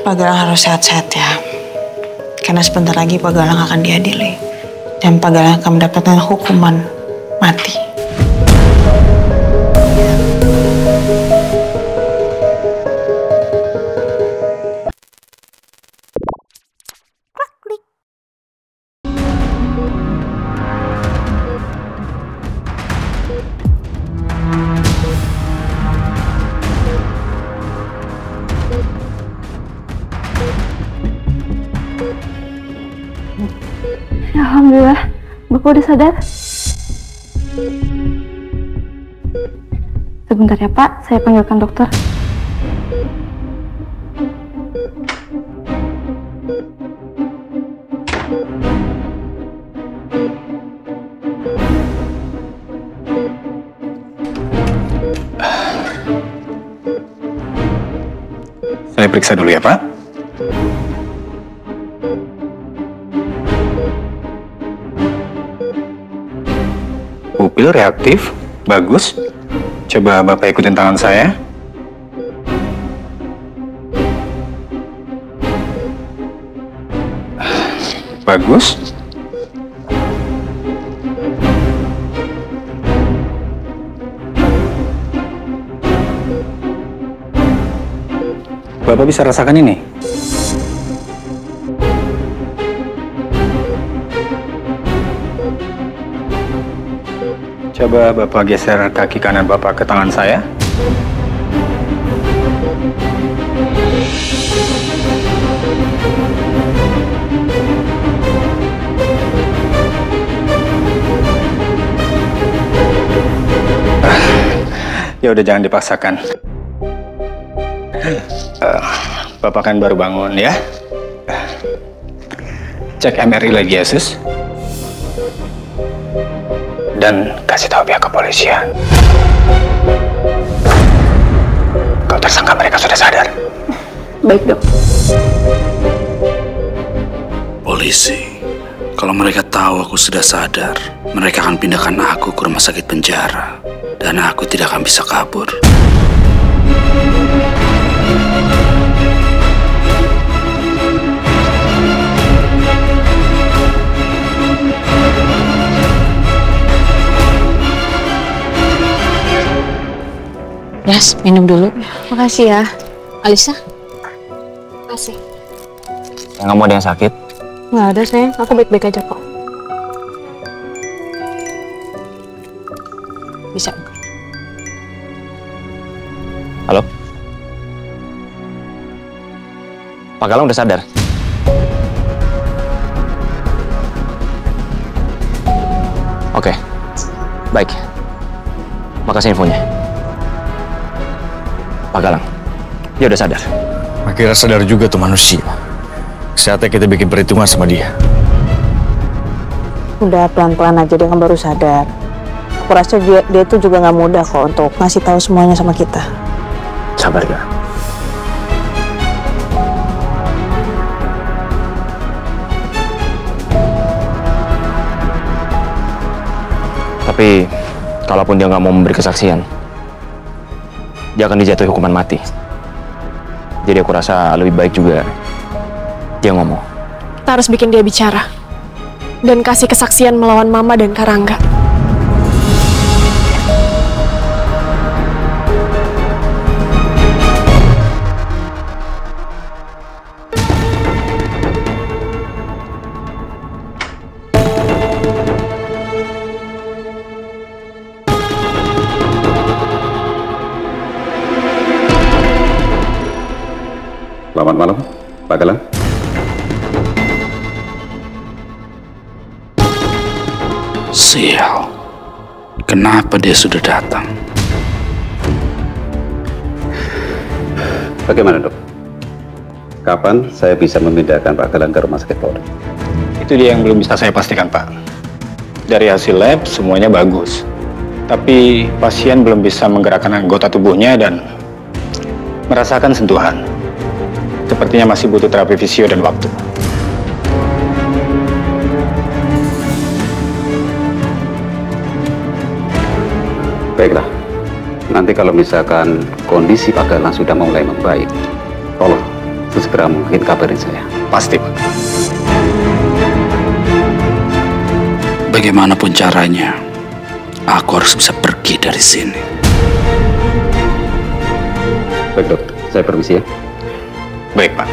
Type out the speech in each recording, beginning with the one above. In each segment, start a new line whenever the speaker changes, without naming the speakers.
Pak Galang harus sehat-sehat ya. Karena sebentar lagi Pak Galang akan diadili. Dan Pak Galang akan mendapatkan hukuman mati.
Alhamdulillah, Bapak udah sadar. Sebentar ya Pak, saya panggilkan dokter.
Saya periksa dulu ya Pak. Pupil reaktif, bagus. Coba Bapak ikutin tangan saya. Bagus. Bapak bisa rasakan ini? Coba Bapak geser kaki kanan Bapak ke tangan saya. Ya udah, jangan dipaksakan. Bapak kan baru bangun ya. Cek MRI lagi ya sus. Dan kasih tahu pihak kepolisian. Kau tersangka mereka sudah sadar.
Baik dok.
Polisi, kalau mereka tahu aku sudah sadar, mereka akan pindahkan aku ke rumah sakit penjara. Dan aku tidak akan bisa kabur.
Yes, minum dulu.
Makasih ya.
Alisa?
Makasih.
Nggak mau ada yang sakit?
Nggak ada sayang, aku baik-baik aja kok.
Bisa.
Halo? Pak Galang udah sadar? Oke, baik. Makasih infonya. Pak Galang, dia udah sadar.
Akhirnya sadar juga tuh manusia. Saatnya kita bikin perhitungan sama dia.
Udah pelan-pelan aja, dia kan baru sadar. Aku rasa dia tuh juga nggak mudah kok untuk ngasih tahu semuanya sama kita.
Sabar ya. Tapi, kalaupun dia nggak mau memberi kesaksian, dia akan dijatuhi hukuman mati. Jadi aku rasa lebih baik juga dia ngomong.
Kita harus bikin dia bicara. Dan kasih kesaksian melawan Mama dan Karangga.
Selamat malam, Pak Galang.
Sial. Kenapa dia sudah datang?
Bagaimana, Dok? Kapan saya bisa memindahkan Pak Galang ke rumah sakit Polri?
Itu dia yang belum bisa saya pastikan, Pak. Dari hasil lab, semuanya bagus. Tapi pasien belum bisa menggerakkan anggota tubuhnya dan merasakan sentuhan. Sepertinya masih butuh terapi fisio dan waktu.
Baiklah, nanti kalau misalkan kondisi Pak Galang sudah mulai membaik, tolong sesegera mungkin kabarin saya.
Pasti, Pak.
Bagaimanapun caranya, aku harus bisa pergi dari sini.
Baik dok, saya permisi ya.
Baik, Pak.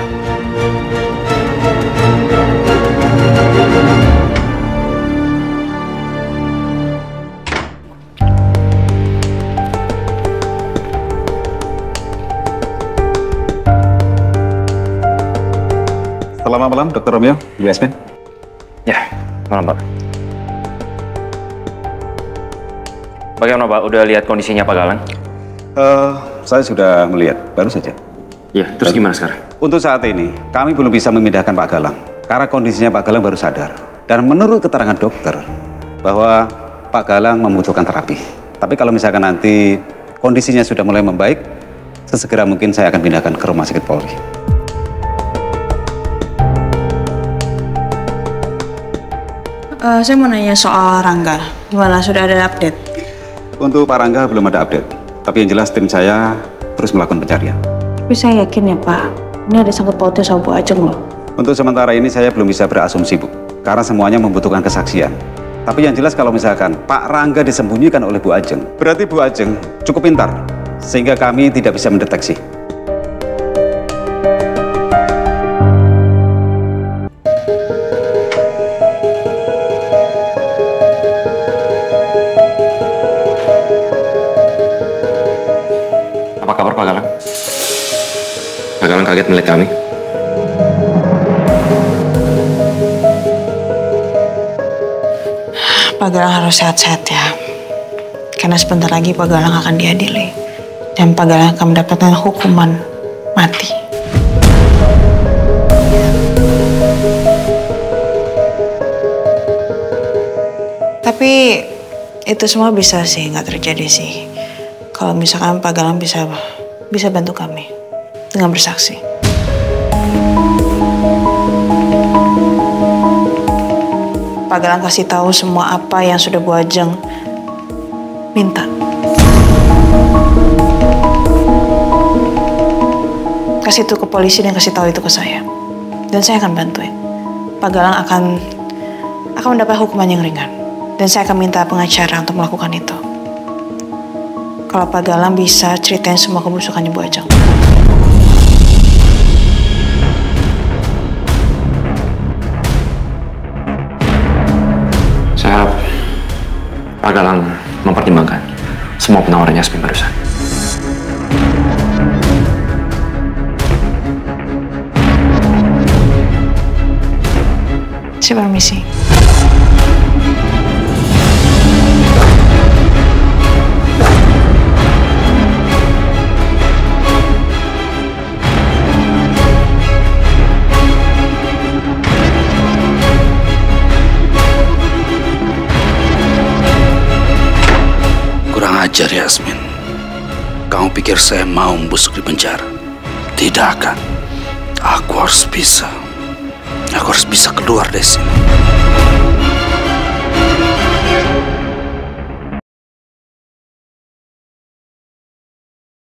Selamat malam, Dr. Romeo, Bu Yasmin.
Ya, malam Pak. Bagaimana Pak? Udah lihat kondisinya Pak Galang?
Saya sudah melihat, baru saja.
Ya, terus gimana sekarang?
Untuk saat ini, kami belum bisa memindahkan Pak Galang, karena kondisinya Pak Galang baru sadar. Dan menurut keterangan dokter, bahwa Pak Galang membutuhkan terapi. Tapi kalau misalkan nanti kondisinya sudah mulai membaik, sesegera mungkin saya akan pindahkan ke Rumah Sakit Polri.
Saya mau nanya soal Rangga. Gimana, sudah ada update?
Untuk Pak Rangga belum ada update. Tapi yang jelas tim saya terus melakukan pencarian.
Tapi saya yakin ya Pak, ini ada sangkut pautnya sama Bu Ajeng loh.
Untuk sementara ini saya belum bisa berasumsi, Bu. Karena semuanya membutuhkan kesaksian. Tapi yang jelas kalau misalkan Pak Rangga disembunyikan oleh Bu Ajeng, berarti Bu Ajeng cukup pintar. Sehingga kami tidak bisa mendeteksi.
Apa kabar Pak Galang? Pak Galang kaget melihat kami.
Pak Galang harus sehat-sehat ya. Karena sebentar lagi Pak Galang akan diadili. Dan Pak Galang akan mendapatkan hukuman mati. Tapi itu semua bisa sih, nggak terjadi sih. Kalau misalkan Pak Galang bisa bantu kami dengan bersaksi. Pak Galang kasih tahu semua apa yang sudah Bu Ajeng minta. Kasih itu ke polisi dan kasih tahu itu ke saya. Dan saya akan bantuin. Pak Galang akan mendapat hukuman yang ringan. Dan saya akan minta pengacara untuk melakukan itu. Kalau Pak Galang bisa ceritain semua kebusukannya Bu Ajeng.
Saya harap Pak Galang mempertimbangkan semua penawaran Yasmin barusan.
Saya permisi.
Ajar Yasmin, kamu pikir saya mau membusuk di penjara? Tidak akan. Aku harus bisa keluar dari sini.